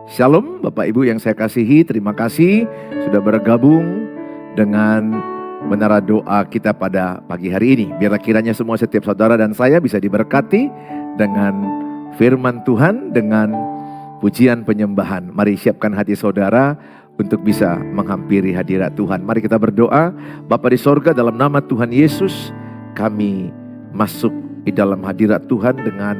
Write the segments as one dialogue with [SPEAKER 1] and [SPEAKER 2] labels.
[SPEAKER 1] Shalom Bapak Ibu yang saya kasihi, terima kasih sudah bergabung dengan menara doa kita pada pagi hari ini. Biarlah kiranya semua setiap saudara dan saya bisa diberkati dengan firman Tuhan, dengan pujian penyembahan. Mari siapkan hati saudara untuk bisa menghampiri hadirat Tuhan. Mari kita berdoa. Bapa di sorga, dalam nama Tuhan Yesus, kami masuk di dalam hadirat Tuhan dengan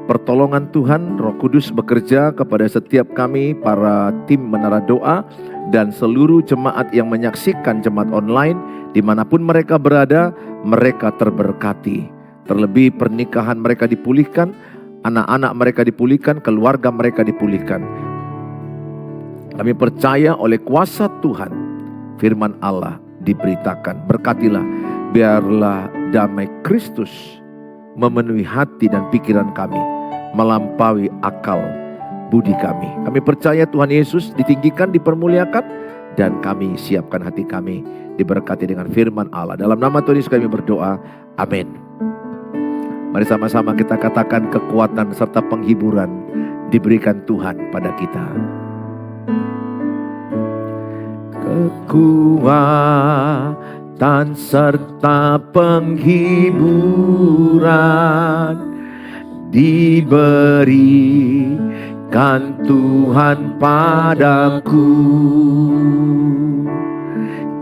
[SPEAKER 1] pertolongan Tuhan. Roh Kudus bekerja kepada setiap kami, para tim menara doa, dan seluruh jemaat yang menyaksikan jemaat online, dimanapun mereka berada, mereka terberkati. Terlebih pernikahan mereka dipulihkan, anak-anak mereka dipulihkan, keluarga mereka dipulihkan. Kami percaya oleh kuasa Tuhan, firman Allah diberitakan. Berkatilah, biarlah damai Kristus memenuhi hati dan pikiran kami, melampaui akal budi kami. Kami percaya Tuhan Yesus ditinggikan, dipermuliakan, dan kami siapkan hati kami diberkati dengan firman Allah. Dalam nama Tuhan Yesus kami berdoa, amin. Mari sama-sama kita katakan, kekuatan serta penghiburan diberikan Tuhan pada kita. Kekuatan serta penghiburan diberikan Tuhan padaku.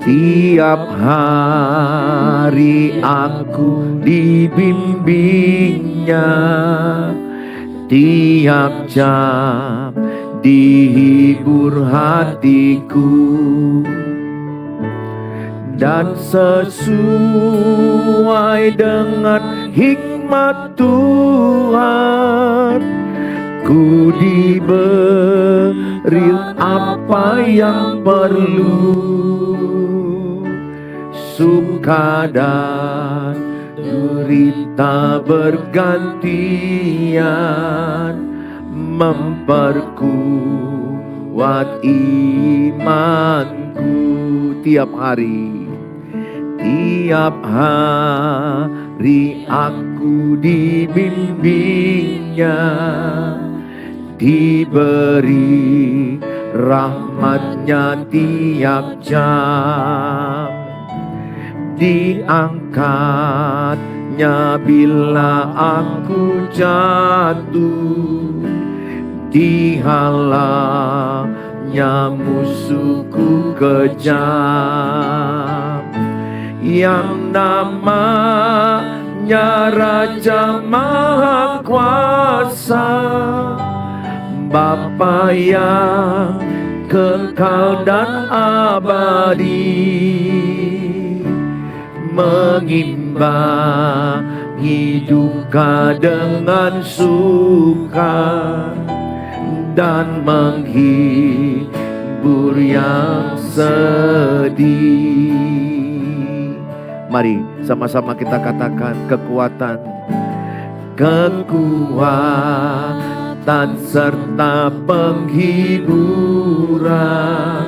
[SPEAKER 1] Tiap hari aku dibimbingnya, tiap jam dihibur hatiku, dan sesuai dengan hikmat Tuhan, ku diberi apa yang perlu. Suka dan derita bergantian, memperkuat imanku. Tiap hari aku dibimbingnya, diberi rahmatnya tiap jam, diangkatnya bila aku jatuh, dihalangnya musuhku kejam. Yang namanya Raja Maha Kuasa, Bapa yang kekal dan abadi, mengimbangi duka dengan suka, dan menghibur yang sedih. Mari sama-sama kita katakan, kekuatan serta penghiburan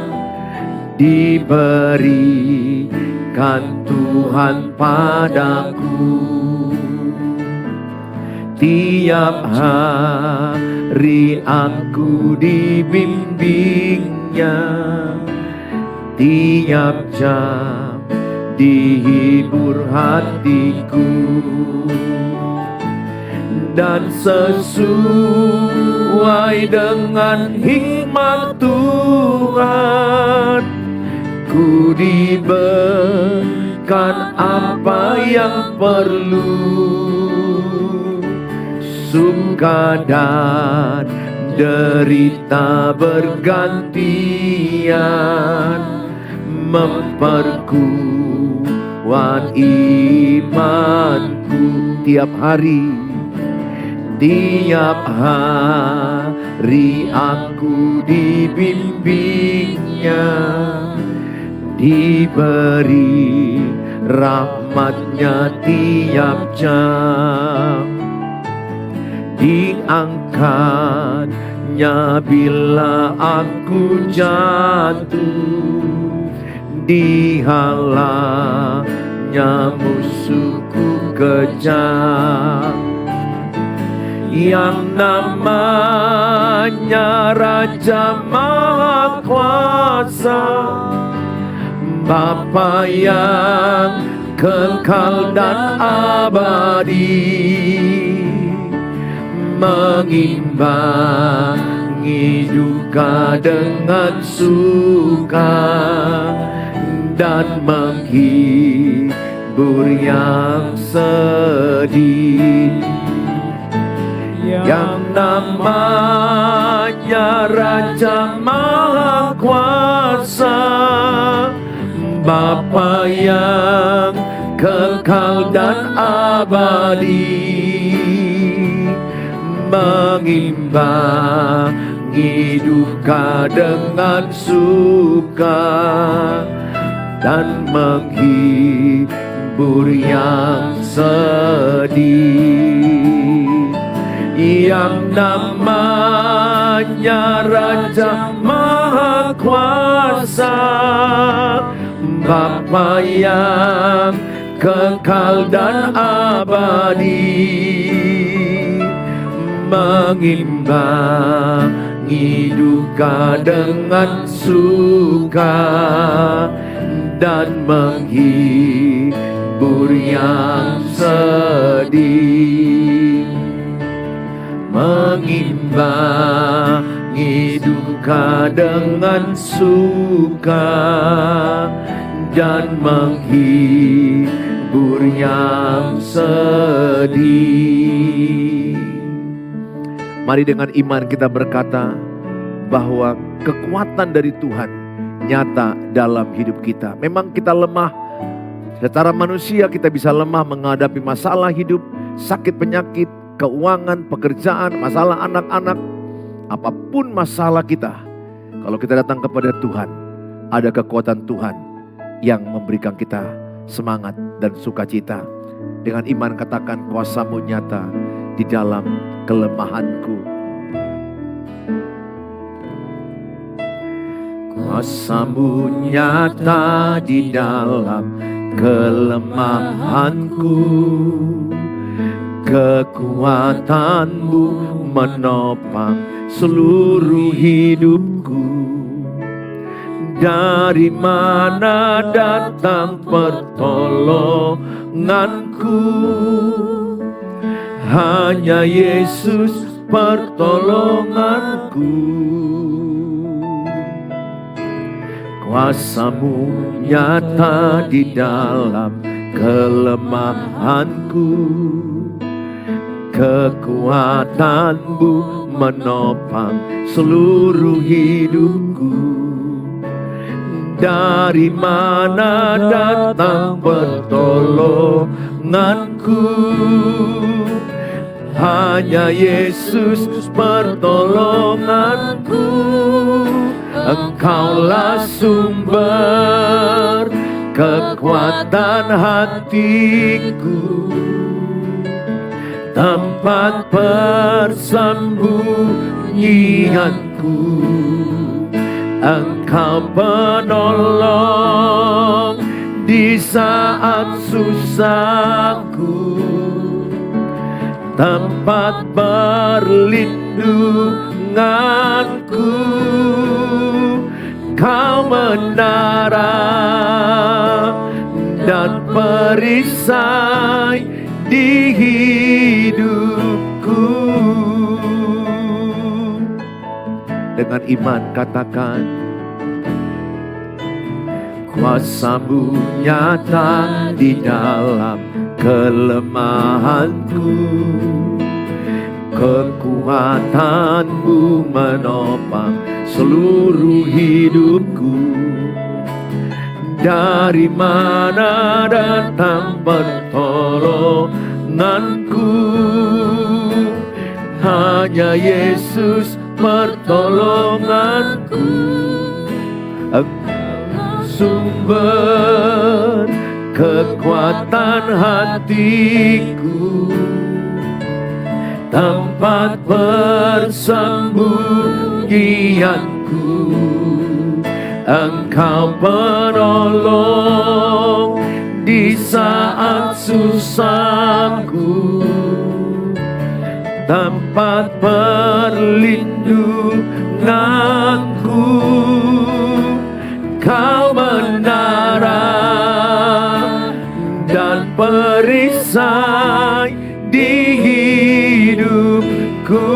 [SPEAKER 1] diberikan Tuhan padaku. Tiap hari aku dibimbingnya, tiap jam dihibur hatiku, dan sesuai dengan hikmat Tuhan, ku diberikan apa yang perlu. Suka dan derita bergantian, memperkuat imanku. Tiap hari aku dibimbingnya, diberi rahmatnya tiap jam, diangkatnya bila aku jatuh, dihalangnya musuhku kejam. Yang namanya Hanya Raja Maha Kuasa, Bapa yang kekal dan abadi, mengimbangi duka dengan suka, dan menghibur yang sedih. Yang namanya Raja Maha Kuasa, Bapa yang kekal dan abadi, mengimbangi duka dengan suka, dan menghibur yang sedih. Yang namanya Raja Maha Kuasa, Bapa yang kekal dan abadi, mengimbangi duka dengan suka, dan menghibur yang sedih. Mengimbangi duka dengan suka, dan menghibur yang sedih. Mari dengan iman kita berkata bahwa kekuatan dari Tuhan nyata dalam hidup kita. Memang kita lemah, secara manusia kita bisa lemah menghadapi masalah hidup, sakit penyakit, keuangan, pekerjaan, masalah anak-anak, apapun masalah kita. Kalau kita datang kepada Tuhan, ada kekuatan Tuhan yang memberikan kita semangat dan sukacita. Dengan iman katakan, kuasa-Mu nyata di dalam kelemahanku. Kuasa-Mu nyata di dalam kelemahanku. Kekuatan-Mu menopang seluruh hidupku. Dari mana datang pertolonganku? Hanya Yesus pertolonganku. Kuasa-Mu nyata di dalam kelemahanku. Kekuatan-Mu menopang seluruh hidupku. Dari mana datang pertolonganku? Hanya Yesus pertolonganku. Engkaulah sumber kekuatan hatiku, tempat persembunyianku. Engkau penolong di saat susahku, tempat perlindunganku. Kau menara dan perisai di hidupku. Dengan iman katakan, kuasa-Mu nyata di dalam kelemahanku. Kekuatan-Mu menopang seluruh hidupku. Dari mana datang pertolonganku? Hanya Yesus pertolonganku. Engkau sumber kekuatan hatiku, tempat persembunyianku. Engkau penolong di saat susahku, tempat perlindunganku. Kau menara dan perisai di hidupku.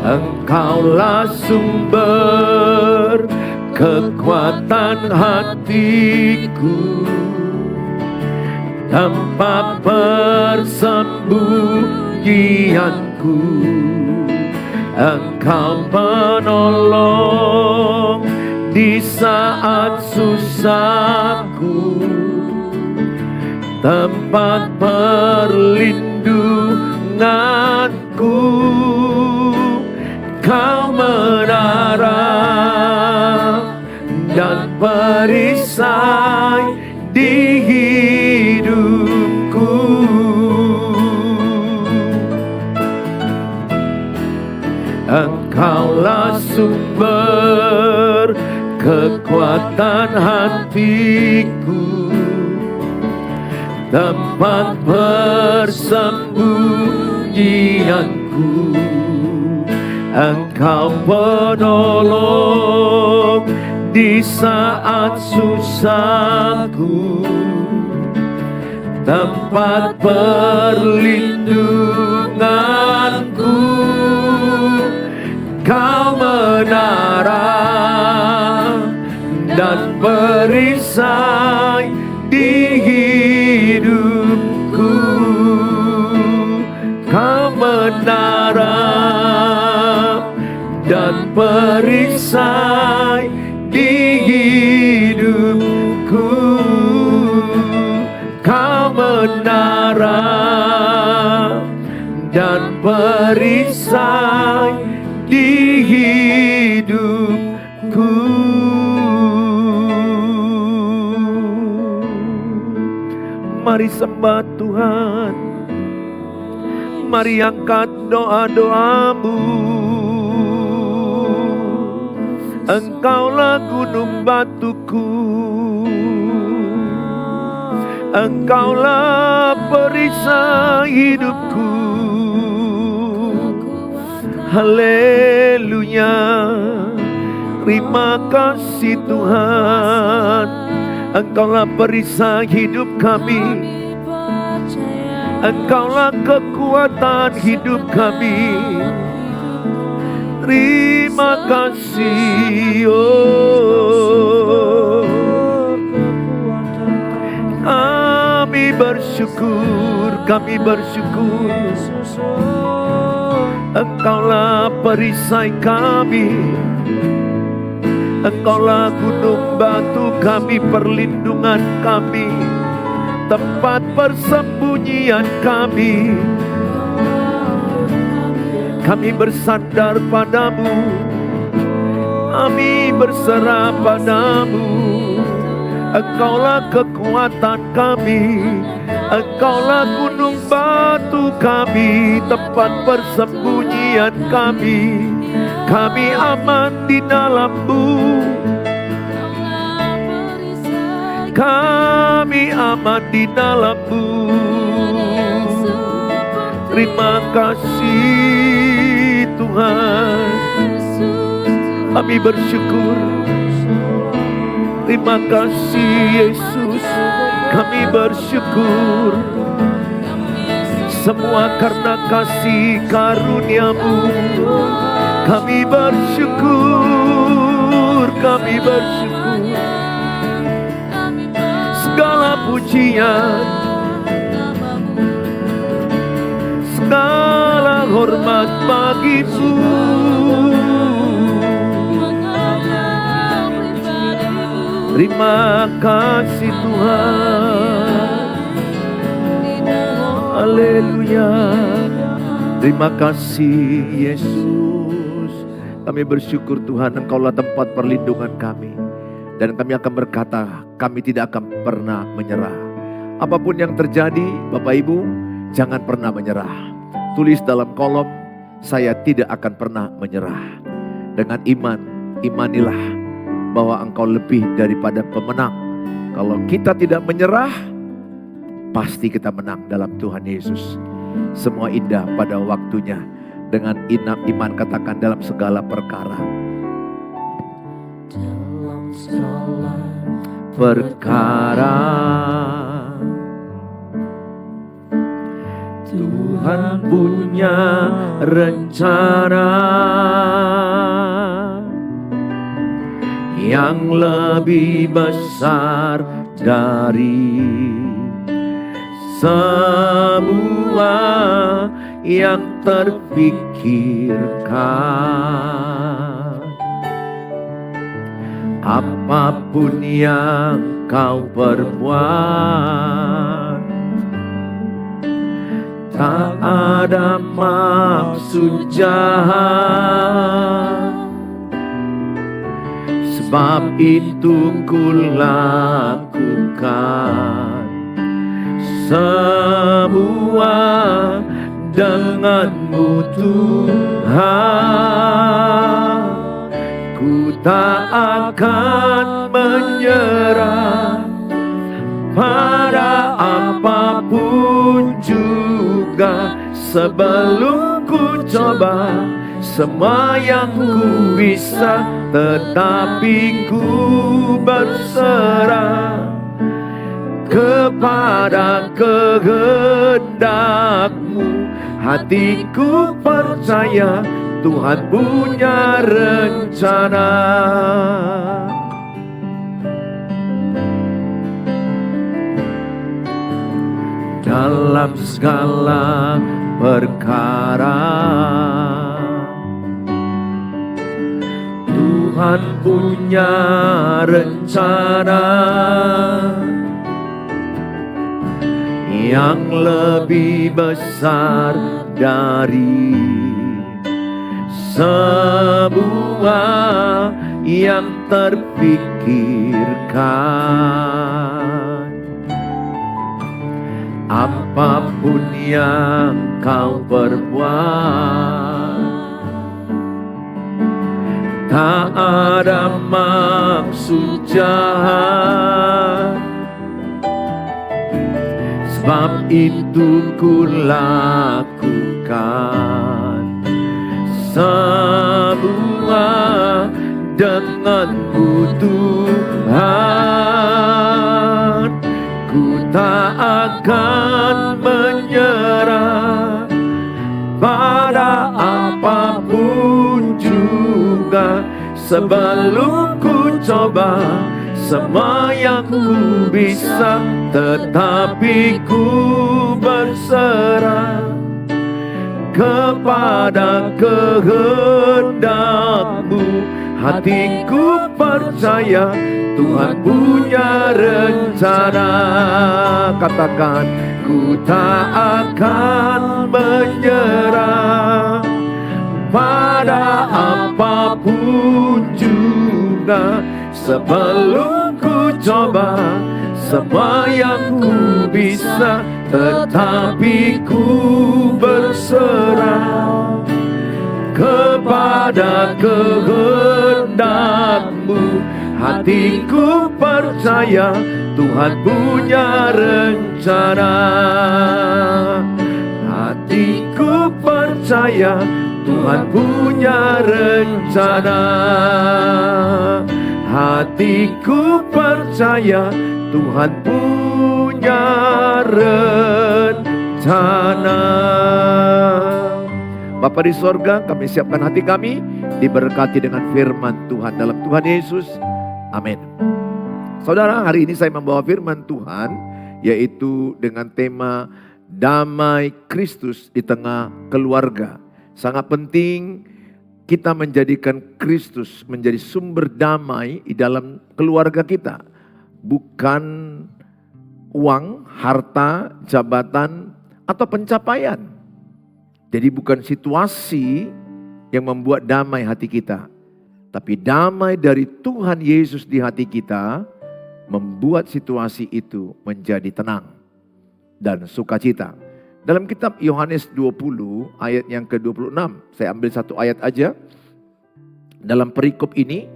[SPEAKER 1] Engkaulah sumber kekuatan hatiku, tempat persembunyianku. Engkau penolong di saat susahku, tempat perlindunganku. Kau menara dan perisai di hidupku. Engkaulah sumber kekuatan hatiku, tempat persembunyianku. Engkau penolong di saat susahku, tempat perlindunganku. Kau menara dan perisai di hidupku. Kau menara dan perisai di hidupku. Kau menara dan perisai di hidupku. Mari sembah Tuhan, mari angkat doa-doamu. Engkaulah gunung batuku, Engkaulah perisai hidupku. Haleluya, terima kasih Tuhan. Engkaulah perisai hidup kami, Engkaulah kekuatan hidup kami. Terima kasih, oh. Kami bersyukur, kami bersyukur. Engkaulah perisai kami, Engkaulah gunung batu kami, perlindungan kami, tempat persembunyian kami. Kami bersandar padamu, kami berserah padamu. Engkaulah kekuatan kami, Engkaulah gunung batu kami, tempat persembunyian kami. Kami aman di dalam-Mu, kami aman di dalam-Mu. Terima kasih Tuhan, kami bersyukur. Terima kasih Yesus, kami bersyukur. Semua karena kasih karunia-Mu. Kami bersyukur, kami bersyukur. Segala pujian, segala hormat bagi-Mu. Terima kasih Tuhan. Haleluya. Terima kasih Yesus. Kami bersyukur Tuhan, Engkaulah tempat perlindungan kami. Dan kami akan berkata, kami tidak akan pernah menyerah. Apapun yang terjadi, Bapak Ibu, jangan pernah menyerah. Tulis dalam kolom, saya tidak akan pernah menyerah. Dengan iman, imanilah bahwa engkau lebih daripada pemenang. Kalau kita tidak menyerah, pasti kita menang dalam Tuhan Yesus. Semua indah pada waktunya. Dengan iman katakan dalam segala perkara.
[SPEAKER 2] Dalam segala
[SPEAKER 1] Perkara Tuhan punya rencana yang lebih besar dari semua yang terpikirkan. Apapun yang kau perbuat, tak ada maksud jahat. Sebab itu kulakukan semua denganmu Tuhan. Ku tak akan menyerah pada apapun juga. Sebelum ku coba semua yang ku bisa, tetapi ku berserah kepada kehendak-Mu. Hatiku percaya Tuhan punya rencana. Dalam segala perkara Tuhan punya rencana yang lebih besar dari semua yang terpikirkan. Apapun yang kau perbuat, tak ada maksud jahat. Sebab itu kulakukan semua denganmu Tuhan. Ku tak akan menyerah pada apapun juga. Sebelum ku coba semua yang ku bisa, tetapi ku berserah kepada kehendak-Mu. Hatiku percaya Tuhan punya rencana. Katakan, ku tak akan menyerah pada apapun juga. Sebelum ku coba semua yang ku bisa, tetapi ku berserah kepada kehendak-Mu. Hatiku percaya Tuhan punya rencana. Hatiku percaya Tuhan punya rencana. Hatiku percaya Tuhan punya rencana. Bapa di sorga, kami siapkan hati kami diberkati dengan firman Tuhan dalam Tuhan Yesus. Amin. Saudara, hari ini saya membawa firman Tuhan, yaitu dengan tema damai Kristus di tengah keluarga. Sangat penting kita menjadikan Kristus menjadi sumber damai di dalam keluarga kita. Bukan uang, harta, jabatan, atau pencapaian. Jadi bukan situasi yang membuat damai hati kita. Tapi damai dari Tuhan Yesus di hati kita membuat situasi itu menjadi tenang dan sukacita. Dalam kitab Yohanes 20 ayat yang ke-26, saya ambil satu ayat aja. Dalam perikop ini,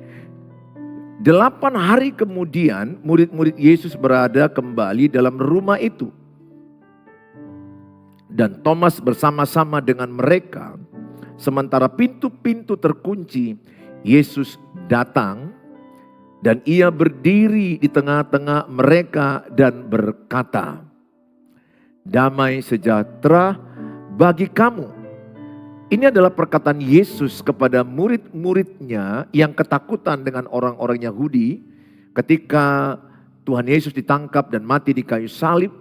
[SPEAKER 1] 8 hari kemudian murid-murid Yesus berada kembali dalam rumah itu. Dan Thomas bersama-sama dengan mereka. Sementara pintu-pintu terkunci, Yesus datang dan ia berdiri di tengah-tengah mereka dan berkata, "Damai sejahtera bagi kamu." Ini adalah perkataan Yesus kepada murid-muridnya yang ketakutan dengan orang-orang Yahudi ketika Tuhan Yesus ditangkap dan mati di kayu salib.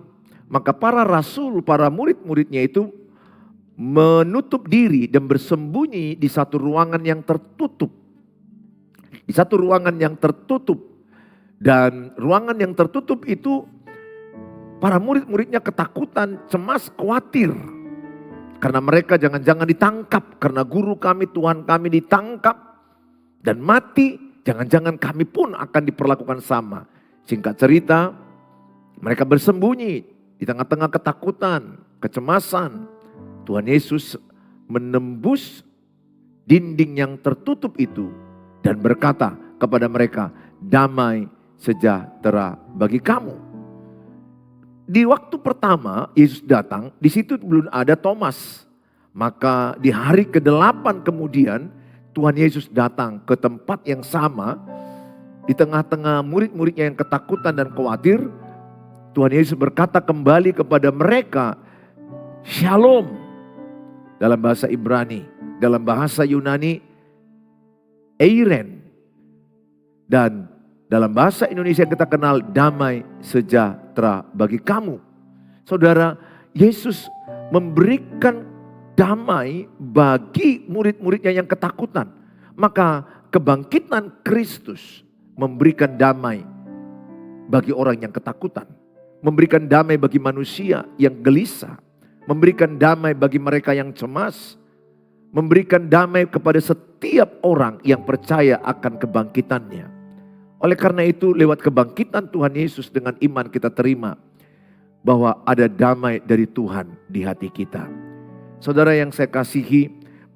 [SPEAKER 1] Maka para rasul, para murid-muridnya itu menutup diri dan bersembunyi di satu ruangan yang tertutup. Di satu ruangan yang tertutup. Dan ruangan yang tertutup itu para murid-muridnya ketakutan, cemas, khawatir. Karena mereka jangan-jangan ditangkap. Karena guru kami, Tuhan kami ditangkap dan mati. Jangan-jangan kami pun akan diperlakukan sama. Singkat cerita, mereka bersembunyi di tengah-tengah ketakutan, kecemasan. Tuhan Yesus menembus dinding yang tertutup itu dan berkata kepada mereka, "Damai sejahtera bagi kamu." Di waktu pertama Yesus datang, di situ belum ada Thomas. Maka di hari ke-8 kemudian Tuhan Yesus datang ke tempat yang sama. Di tengah-tengah murid-muridnya yang ketakutan dan khawatir, Tuhan Yesus berkata kembali kepada mereka, "Shalom." Dalam bahasa Ibrani, dalam bahasa Yunani, Eiren. Dan dalam bahasa Indonesia kita kenal, damai sejahtera bagi kamu. Saudara, Yesus memberikan damai bagi murid-muridnya yang ketakutan. Maka kebangkitan Kristus memberikan damai bagi orang yang ketakutan. Memberikan damai bagi manusia yang gelisah. Memberikan damai bagi mereka yang cemas. Memberikan damai kepada setiap orang yang percaya akan kebangkitannya. Oleh karena itu lewat kebangkitan Tuhan Yesus dengan iman kita terima bahwa ada damai dari Tuhan di hati kita. Saudara yang saya kasihi,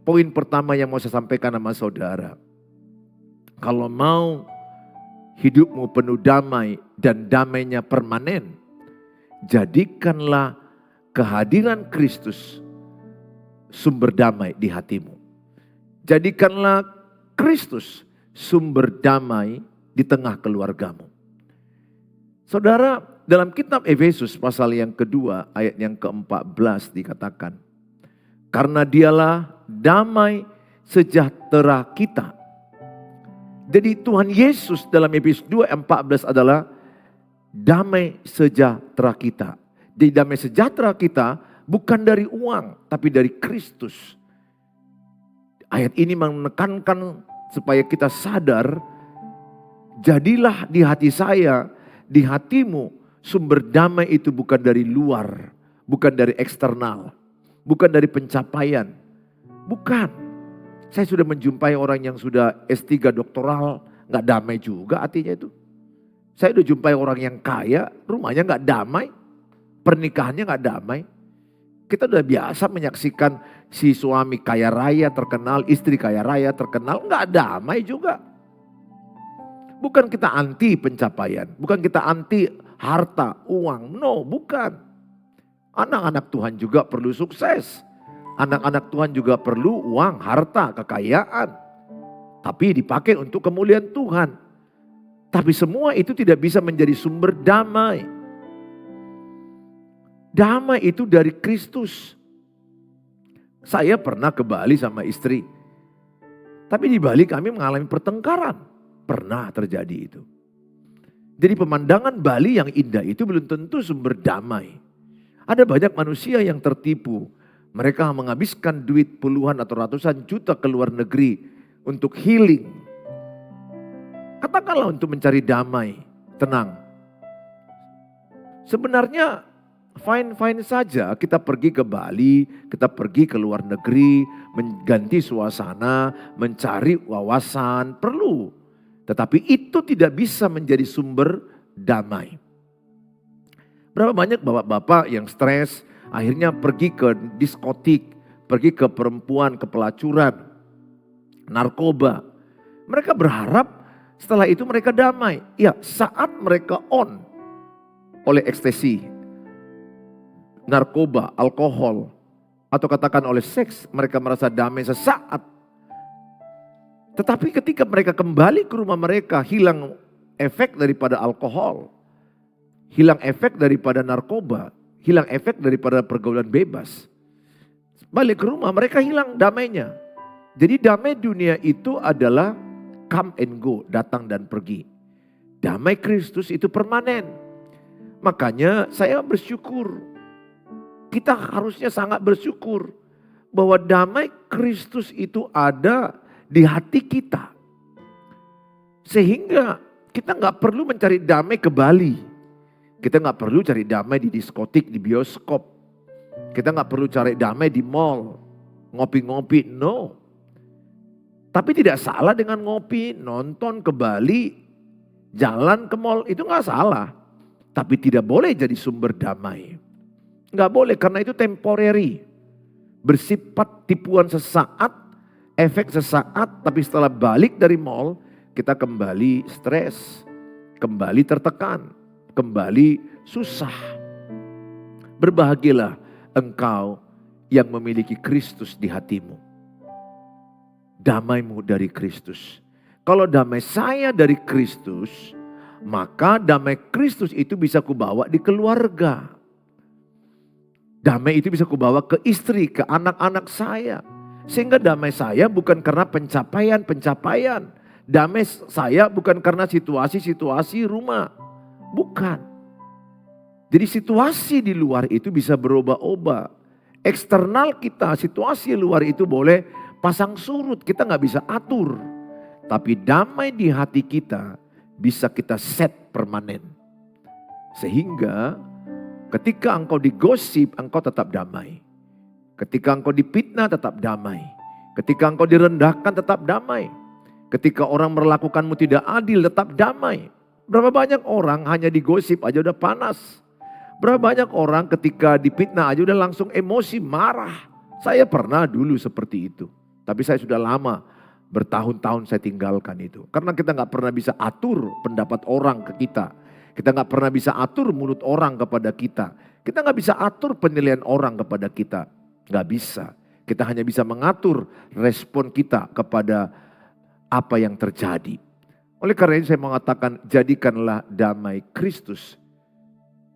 [SPEAKER 1] poin pertama yang mau saya sampaikan sama saudara. Kalau mau hidupmu penuh damai dan damainya permanen, jadikanlah kehadiran Kristus sumber damai di hatimu. Jadikanlah Kristus sumber damai di tengah keluargamu. Saudara, dalam kitab Efesus pasal yang kedua ayat yang ke-14 dikatakan, "Karena dialah damai sejahtera kita." Jadi Tuhan Yesus dalam Efesus 2:14 adalah damai sejahtera kita. Jadi damai sejahtera kita bukan dari uang, tapi dari Kristus. Ayat ini menekankan supaya kita sadar, jadilah di hati saya, di hatimu, sumber damai itu bukan dari luar, bukan dari eksternal, bukan dari pencapaian. Bukan. Saya sudah menjumpai orang yang sudah S3 doktoral, gak damai juga hatinya itu. Saya udah jumpai orang yang kaya, rumahnya gak damai, pernikahannya gak damai. Kita udah biasa menyaksikan si suami kaya raya terkenal, istri kaya raya terkenal, gak damai juga. Bukan kita anti pencapaian, bukan kita anti harta, uang, no, bukan. Anak-anak Tuhan juga perlu sukses. Anak-anak Tuhan juga perlu uang, harta, kekayaan. Tapi dipakai untuk kemuliaan Tuhan. Tapi semua itu tidak bisa menjadi sumber damai. Damai itu dari Kristus. Saya pernah ke Bali sama istri. Tapi di Bali kami mengalami pertengkaran. Pernah terjadi itu. Jadi pemandangan Bali yang indah itu belum tentu sumber damai. Ada banyak manusia yang tertipu. Mereka menghabiskan duit puluhan atau ratusan juta ke luar negeri untuk healing. Katakanlah untuk mencari damai, tenang. Sebenarnya fine-fine saja kita pergi ke Bali, kita pergi ke luar negeri, mengganti suasana, mencari wawasan, perlu. Tetapi itu tidak bisa menjadi sumber damai. Berapa banyak bapak-bapak yang stres, akhirnya pergi ke diskotik, pergi ke perempuan, ke pelacuran, narkoba. Mereka berharap setelah itu mereka damai. Ya, saat mereka on oleh ekstasi, narkoba, alkohol, atau katakan oleh seks, mereka merasa damai sesaat. Tetapi ketika mereka kembali ke rumah mereka, hilang efek daripada alkohol, hilang efek daripada narkoba, hilang efek daripada pergaulan bebas. Balik ke rumah mereka hilang damainya. Jadi damai dunia itu adalah come and go, datang dan pergi. Damai Kristus itu permanen. Makanya saya bersyukur. Kita harusnya sangat bersyukur bahwa damai Kristus itu ada di hati kita. Sehingga kita nggak perlu mencari damai ke Bali. Kita nggak perlu cari damai di diskotik, di bioskop. Kita nggak perlu cari damai di mall, ngopi-ngopi, no. Tapi tidak salah dengan ngopi, nonton ke Bali, jalan ke mall, itu nggak salah. Tapi tidak boleh jadi sumber damai. Nggak boleh karena itu temporary. Bersifat tipuan sesaat, efek sesaat, tapi setelah balik dari mall, kita kembali stres, kembali tertekan, kembali susah. Berbahagialah engkau yang memiliki Kristus di hatimu. Damaimu dari Kristus. Kalau damai saya dari Kristus, maka damai Kristus itu bisa kubawa di keluarga. Damai itu bisa kubawa ke istri, ke anak-anak saya. Sehingga damai saya bukan karena pencapaian-pencapaian. Damai saya bukan karena situasi-situasi rumah. Bukan. Jadi situasi di luar itu bisa berubah-ubah. Eksternal kita, situasi luar itu boleh pasang surut. Kita gak bisa atur. Tapi damai di hati kita bisa kita set permanen. Sehingga ketika engkau digosip, engkau tetap damai. Ketika engkau dipitnah, tetap damai. Ketika engkau direndahkan, tetap damai. Ketika orang melakukanmu tidak adil, tetap damai. Berapa banyak orang hanya digosip aja udah panas. Berapa banyak orang ketika dipitnah aja udah langsung emosi, marah. Saya pernah dulu seperti itu. Tapi saya sudah lama, bertahun-tahun saya tinggalkan itu. Karena kita gak pernah bisa atur pendapat orang ke kita. Kita gak pernah bisa atur mulut orang kepada kita. Kita gak bisa atur penilaian orang kepada kita. Gak bisa. Kita hanya bisa mengatur respon kita kepada apa yang terjadi. Oleh karena itu saya mengatakan, jadikanlah damai Kristus.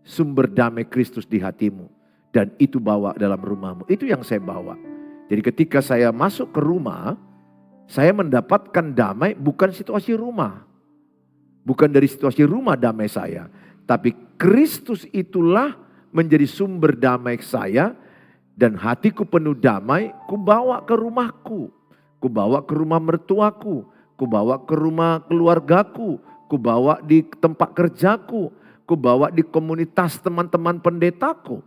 [SPEAKER 1] Sumber damai Kristus di hatimu. Dan itu bawa dalam rumahmu. Itu yang saya bawa. Jadi ketika saya masuk ke rumah, saya mendapatkan damai bukan situasi rumah. Bukan dari situasi rumah damai saya. Tapi Kristus itulah menjadi sumber damai saya. Dan hatiku penuh damai, ku bawa ke rumahku. Ku bawa ke rumah mertuaku. Ku bawa ke rumah keluargaku. Ku bawa di tempat kerjaku. Ku bawa di komunitas teman-teman pendetaku.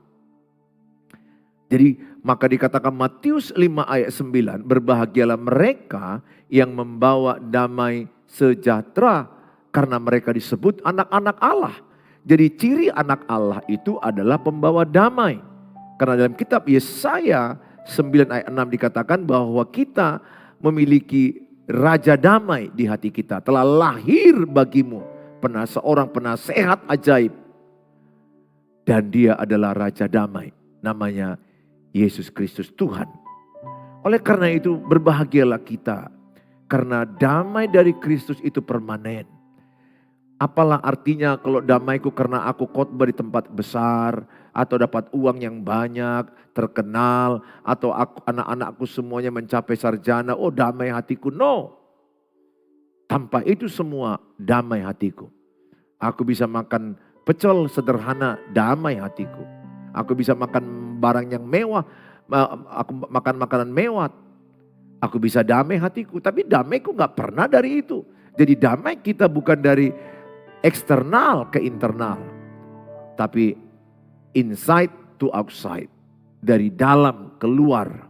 [SPEAKER 1] Jadi maka dikatakan Matius 5 ayat 9. Berbahagialah mereka yang membawa damai sejahtera. Karena mereka disebut anak-anak Allah. Jadi ciri anak Allah itu adalah pembawa damai. Karena dalam kitab Yesaya 9 ayat 6 dikatakan bahwa kita memiliki raja damai di hati kita. Telah lahir bagimu seorang penasehat ajaib. Dan dia adalah raja damai. Namanya Yesus Kristus Tuhan. Oleh karena itu berbahagialah kita. Karena damai dari Kristus itu permanen. Apalah artinya kalau damaiku karena aku khotbah di tempat besar. Atau dapat uang yang banyak, terkenal. Atau anak-anakku semuanya mencapai sarjana. Oh damai hatiku, no. Tanpa itu semua damai hatiku. Aku bisa makan pecel sederhana, damai hatiku. Aku bisa makan barang yang mewah, aku makan makanan mewah. Aku bisa damai hatiku, tapi damaiku gak pernah dari itu. Jadi damai kita bukan dari eksternal ke internal. Tapi inside to outside. Dari dalam keluar.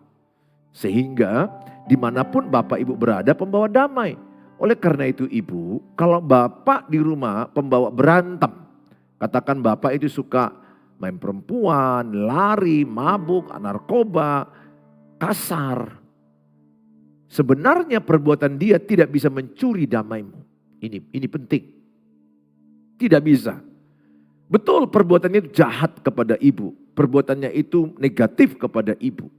[SPEAKER 1] Sehingga dimanapun Bapak Ibu berada pembawa damai. Oleh karena itu ibu, kalau bapak di rumah pembawa berantem. Katakan bapak itu suka main perempuan, lari, mabuk, narkoba, kasar. Sebenarnya perbuatan dia tidak bisa mencuri damaimu. Ini penting. Tidak bisa. Betul perbuatannya itu jahat kepada ibu. perbuatannya itu negatif kepada ibu.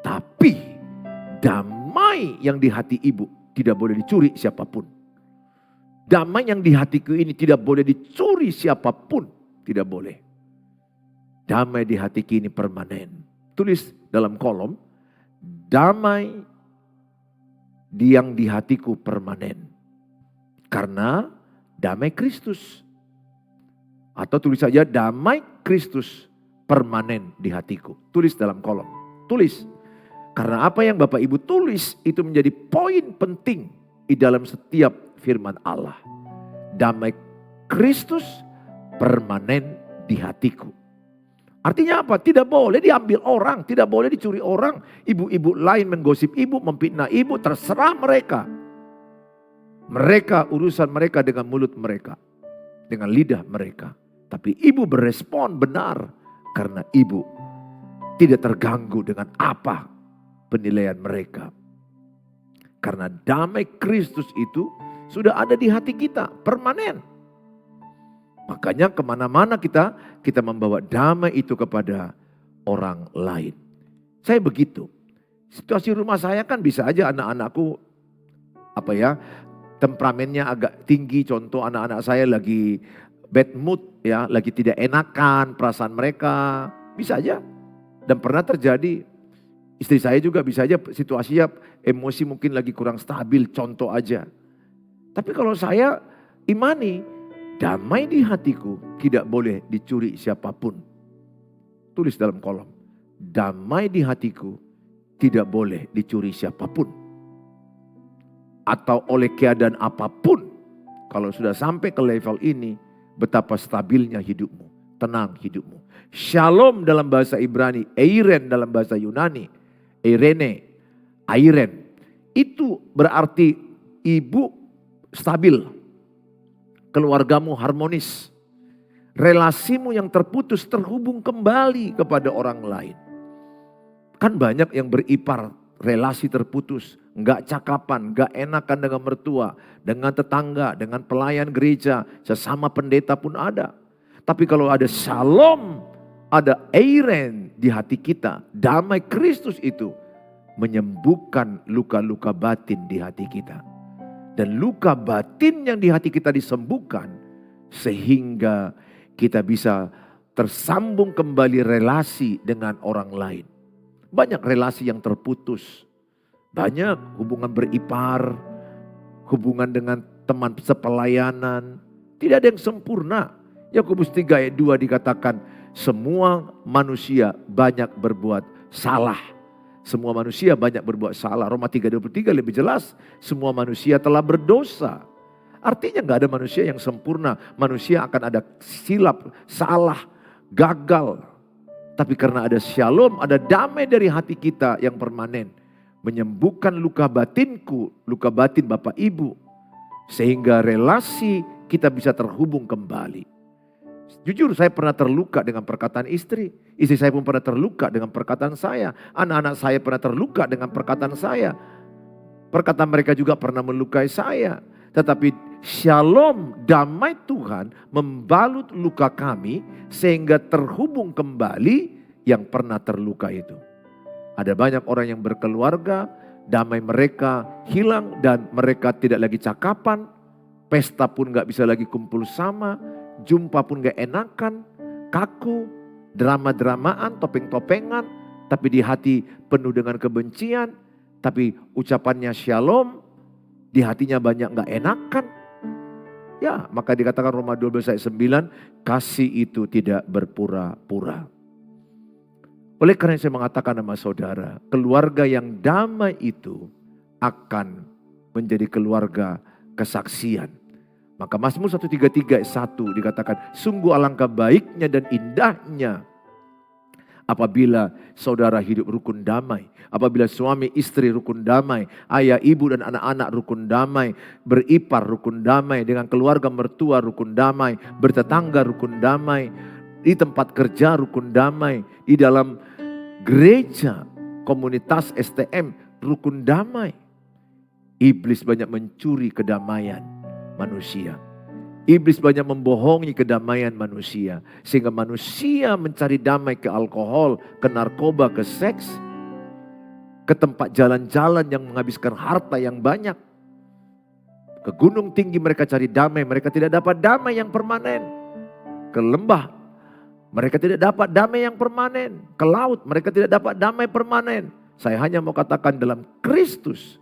[SPEAKER 1] Tapi damai yang di hati ibu tidak boleh dicuri siapapun. Damai yang di hatiku ini tidak boleh dicuri siapapun. Tidak boleh. Damai di hatiku ini permanen. Tulis dalam kolom, damai yang di hatiku permanen. Karena damai Kristus. Atau tulis saja damai Kristus permanen di hatiku. Tulis dalam kolom. Tulis. Karena apa yang Bapak Ibu tulis itu menjadi poin penting di dalam setiap firman Allah. Damai Kristus permanen di hatiku. Artinya apa? Tidak boleh diambil orang. Tidak boleh dicuri orang. Ibu-ibu lain menggosip ibu, memfitnah ibu. Terserah mereka. Mereka urusan mereka dengan mulut mereka. Dengan lidah mereka. Tapi ibu berespon benar. Karena ibu tidak terganggu dengan apa penilaian mereka. Karena damai Kristus itu sudah ada di hati kita. Permanen. Makanya kemana-mana kita membawa damai itu kepada orang lain. Saya begitu. Situasi rumah saya kan bisa aja anak-anakku temperamennya agak tinggi. Contoh anak-anak saya lagi bad mood ya, lagi tidak enakan perasaan mereka. Bisa aja. Dan pernah terjadi, istri saya juga bisa aja situasinya emosi mungkin lagi kurang stabil, contoh aja. Tapi kalau saya imani, damai di hatiku tidak boleh dicuri siapapun. Tulis dalam kolom, damai di hatiku tidak boleh dicuri siapapun. Atau oleh keadaan apapun. Kalau sudah sampai ke level ini, betapa stabilnya hidupmu, tenang hidupmu. Shalom dalam bahasa Ibrani, eiren dalam bahasa Yunani, eirene, airen. Itu berarti ibu stabil, keluargamu harmonis. Relasimu yang terputus terhubung kembali kepada orang lain. Kan banyak yang beripar relasi terputus, enggak cakapan, enggak enakan dengan mertua, dengan tetangga, dengan pelayan gereja, sesama pendeta pun ada. Tapi kalau ada shalom, ada eiren di hati kita, damai Kristus itu menyembuhkan luka-luka batin di hati kita. Dan luka batin yang di hati kita disembuhkan sehingga kita bisa tersambung kembali relasi dengan orang lain. Banyak relasi yang terputus. Banyak hubungan beripar, hubungan dengan teman sepelayanan. Tidak ada yang sempurna. Yakobus 3 ayat 2 dikatakan, semua manusia banyak berbuat salah. Semua manusia banyak berbuat salah. Roma 3:23 lebih jelas, semua manusia telah berdosa. Artinya gak ada manusia yang sempurna. Manusia akan ada silap, salah, gagal. Tapi karena ada shalom, ada damai dari hati kita yang permanen. Menyembuhkan luka batinku, luka batin Bapak Ibu. Sehingga relasi kita bisa terhubung kembali. Jujur saya pernah terluka dengan perkataan istri. Istri saya pun pernah terluka dengan perkataan saya. Anak-anak saya pernah terluka dengan perkataan saya. Perkataan mereka juga pernah melukai saya. Tetapi shalom, damai Tuhan membalut luka kami sehingga terhubung kembali yang pernah terluka itu. Ada banyak orang yang berkeluarga, damai mereka hilang dan mereka tidak lagi cakapan. Pesta pun gak bisa lagi kumpul sama, jumpa pun gak enakan, kaku, drama-dramaan, topeng-topengan. Tapi di hati penuh dengan kebencian, tapi ucapannya shalom, di hatinya banyak gak enakan. Ya, maka dikatakan Roma 12 ayat 9, kasih itu tidak berpura-pura. Oleh karena saya mengatakan sama saudara, keluarga yang damai itu akan menjadi keluarga kesaksian. Maka Mazmur 133 ayat 1 dikatakan, sungguh alangkah baiknya dan indahnya apabila saudara hidup rukun damai. Apabila suami istri rukun damai, ayah ibu dan anak-anak rukun damai, beripar rukun damai, dengan keluarga mertua rukun damai, bertetangga rukun damai, di tempat kerja rukun damai, di dalam gereja, komunitas STM rukun damai. Iblis banyak mencuri kedamaian manusia. Iblis banyak membohongi kedamaian manusia. Sehingga manusia mencari damai ke alkohol, ke narkoba, ke seks. Ke tempat jalan-jalan yang menghabiskan harta yang banyak. Ke gunung tinggi mereka cari damai, mereka tidak dapat damai yang permanen. Ke lembah, mereka tidak dapat damai yang permanen. Ke laut, mereka tidak dapat damai permanen. Saya hanya mau katakan dalam Kristus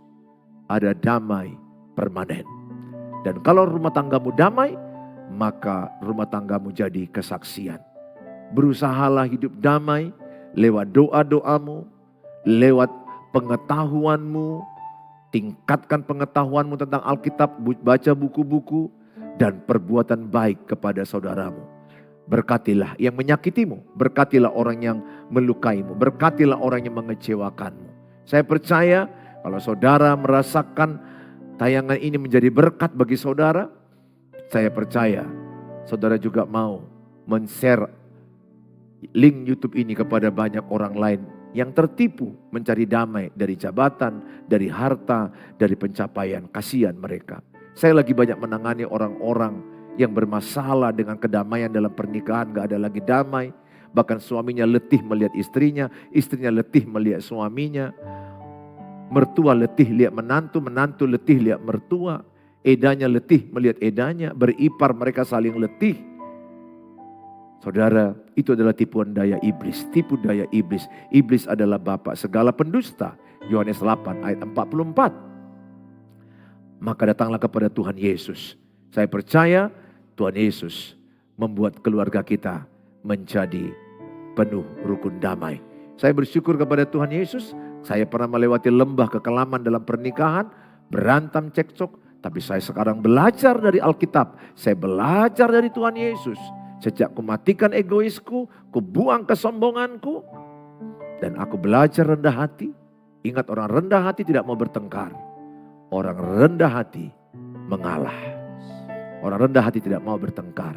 [SPEAKER 1] ada damai permanen. Dan kalau rumah tanggamu damai, maka rumah tanggamu jadi kesaksian. Berusahalah hidup damai lewat doa-doamu, lewat pengetahuanmu, tingkatkan pengetahuanmu tentang Alkitab, baca buku-buku, dan perbuatan baik kepada saudaramu. Berkatilah yang menyakitimu, berkatilah orang yang melukaimu, berkatilah orang yang mengecewakanmu. Saya percaya kalau saudara merasakan tayangan ini menjadi berkat bagi saudara, saya percaya saudara juga mau men-share link YouTube ini kepada banyak orang lain yang tertipu mencari damai dari jabatan, dari harta, dari pencapaian. Kasihan mereka. Saya lagi banyak menangani orang-orang yang bermasalah dengan kedamaian dalam pernikahan, gak ada lagi damai. Bahkan suaminya letih melihat istrinya, istrinya letih melihat suaminya. Mertua letih lihat menantu, menantu letih lihat mertua. Edanya letih melihat edanya, beripar mereka saling letih. Saudara, itu adalah tipuan daya iblis, tipu daya iblis. Iblis adalah bapa segala pendusta. Yohanes 8 ayat 44. Maka datanglah kepada Tuhan Yesus. Saya percaya Tuhan Yesus membuat keluarga kita menjadi penuh rukun damai. Saya bersyukur kepada Tuhan Yesus. Saya pernah melewati lembah kekelaman dalam pernikahan, berantem cekcok. Tapi saya sekarang belajar dari Alkitab. Saya belajar dari Tuhan Yesus. Sejak kumatikan egoisku, kubuang kesombonganku. Dan aku belajar rendah hati. Ingat, orang rendah hati tidak mau bertengkar. Orang rendah hati mengalah. Orang rendah hati tidak mau bertengkar.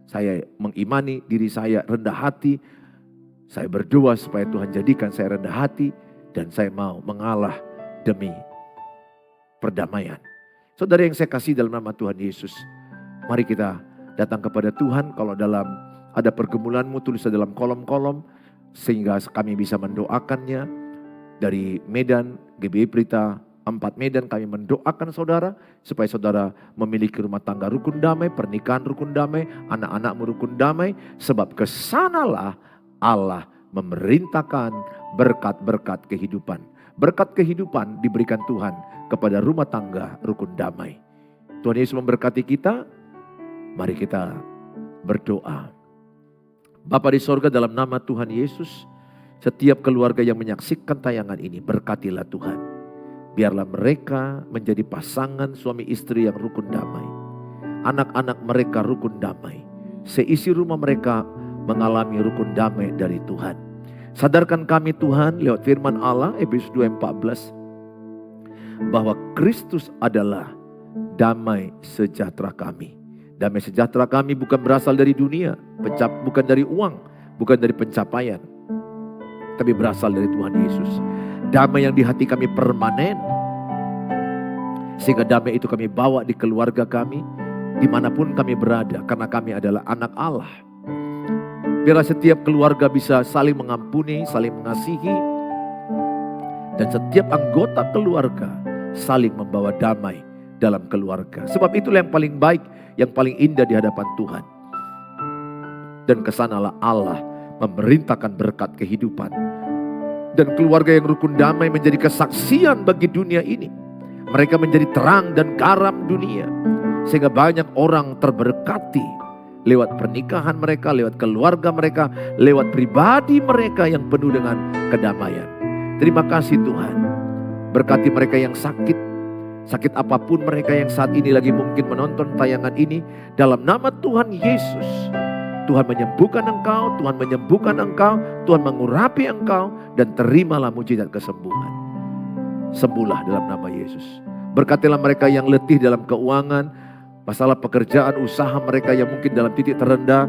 [SPEAKER 1] Saya mengimani diri saya rendah hati. Saya berdoa supaya Tuhan jadikan saya rendah hati. Dan saya mau mengalah demi perdamaian. Saudara yang saya kasih dalam nama Tuhan Yesus, mari kita datang kepada Tuhan. Kalau dalam ada pergumulanmu, tulis dalam kolom-kolom sehingga kami bisa mendoakannya. Dari Medan, GBI Pelita 4 Medan, kami mendoakan saudara supaya saudara memiliki rumah tangga rukun damai, pernikahan rukun damai, anak-anakmu rukun damai, sebab kesanalah Allah memerintahkan berkat-berkat kehidupan. Berkat kehidupan diberikan Tuhan kepada rumah tangga rukun damai. Tuhan Yesus memberkati kita. Mari kita berdoa. Bapa di sorga, dalam nama Tuhan Yesus, setiap keluarga yang menyaksikan tayangan ini, berkatilah Tuhan. Biarlah mereka menjadi pasangan suami istri yang rukun damai. Anak-anak mereka rukun damai. Seisi rumah mereka mengalami rukun damai dari Tuhan. Sadarkan kami Tuhan lewat firman Allah Efesus 2:14 bahwa Kristus adalah damai sejahtera kami. Damai sejahtera kami bukan berasal dari dunia, bukan dari uang, bukan dari pencapaian, tapi berasal dari Tuhan Yesus. Damai yang di hati kami permanen, sehingga damai itu kami bawa di keluarga kami, dimanapun kami berada, karena kami adalah anak Allah. Biarlah setiap keluarga bisa saling mengampuni, saling mengasihi. Dan setiap anggota keluarga saling membawa damai dalam keluarga. Sebab itulah yang paling baik, yang paling indah di hadapan Tuhan. Dan kesanalah Allah memerintahkan berkat kehidupan. Dan keluarga yang rukun damai menjadi kesaksian bagi dunia ini. Mereka menjadi terang dan garam dunia. Sehingga banyak orang terberkati lewat pernikahan mereka, lewat keluarga mereka, lewat pribadi mereka yang penuh dengan kedamaian. Terima kasih Tuhan. Berkati mereka yang sakit, sakit apapun mereka yang saat ini lagi mungkin menonton tayangan ini. Dalam nama Tuhan Yesus, Tuhan menyembuhkan engkau, Tuhan menyembuhkan engkau, Tuhan mengurapi engkau, dan terimalah mujizat kesembuhan. Sembuhlah dalam nama Yesus. Berkatilah mereka yang letih dalam keuangan, masalah pekerjaan, usaha mereka yang mungkin dalam titik terendah.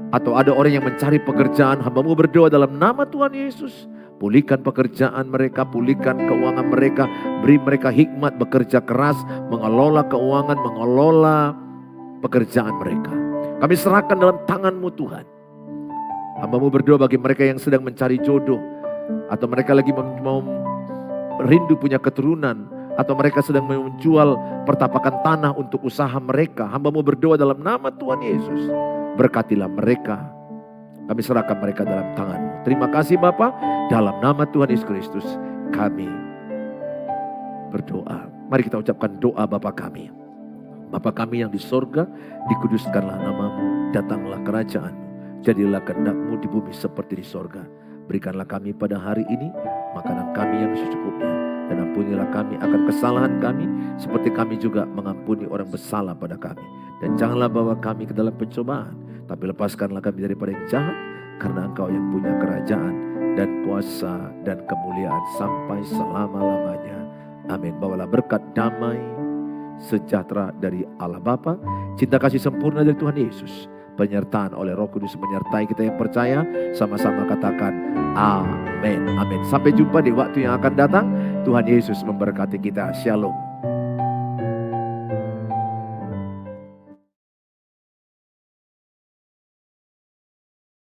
[SPEAKER 1] Atau ada orang yang mencari pekerjaan, hamba-Mu berdoa dalam nama Tuhan Yesus. Pulihkan pekerjaan mereka, pulihkan keuangan mereka. Beri mereka hikmat bekerja keras, mengelola keuangan, mengelola pekerjaan mereka. Kami serahkan dalam tangan-Mu Tuhan. Hamba-Mu berdoa bagi mereka yang sedang mencari jodoh, atau mereka lagi mau rindu punya keturunan, atau mereka sedang menjual pertapakan tanah untuk usaha mereka. Hamba-Mu berdoa dalam nama Tuhan Yesus. Berkatilah mereka. Kami serahkan mereka dalam tangan-Mu. Terima kasih Bapa, dalam nama Tuhan Yesus Kristus kami berdoa. Mari kita ucapkan doa Bapa kami. Bapa kami yang di sorga, dikuduskanlah nama-Mu, datanglah kerajaan-Mu, jadilah kehendak-Mu di bumi seperti di sorga. Berikanlah kami pada hari ini makanan kami yang secukupnya, dan ampunilah kami akan kesalahan kami, seperti kami juga mengampuni orang bersalah pada kami. Dan janganlah bawa kami ke dalam pencobaan, tapi lepaskanlah kami daripada yang jahat, karena Engkau yang punya kerajaan dan kuasa dan kemuliaan sampai selama-lamanya. Amin. Bawalah berkat damai sejahtera dari Allah Bapa, cinta kasih sempurna dari Tuhan Yesus, penyertaan oleh Roh Kudus menyertai kita yang percaya. Sama-sama katakan amin. Amin. Sampai jumpa di waktu yang akan datang. Tuhan Yesus memberkati kita. Shalom.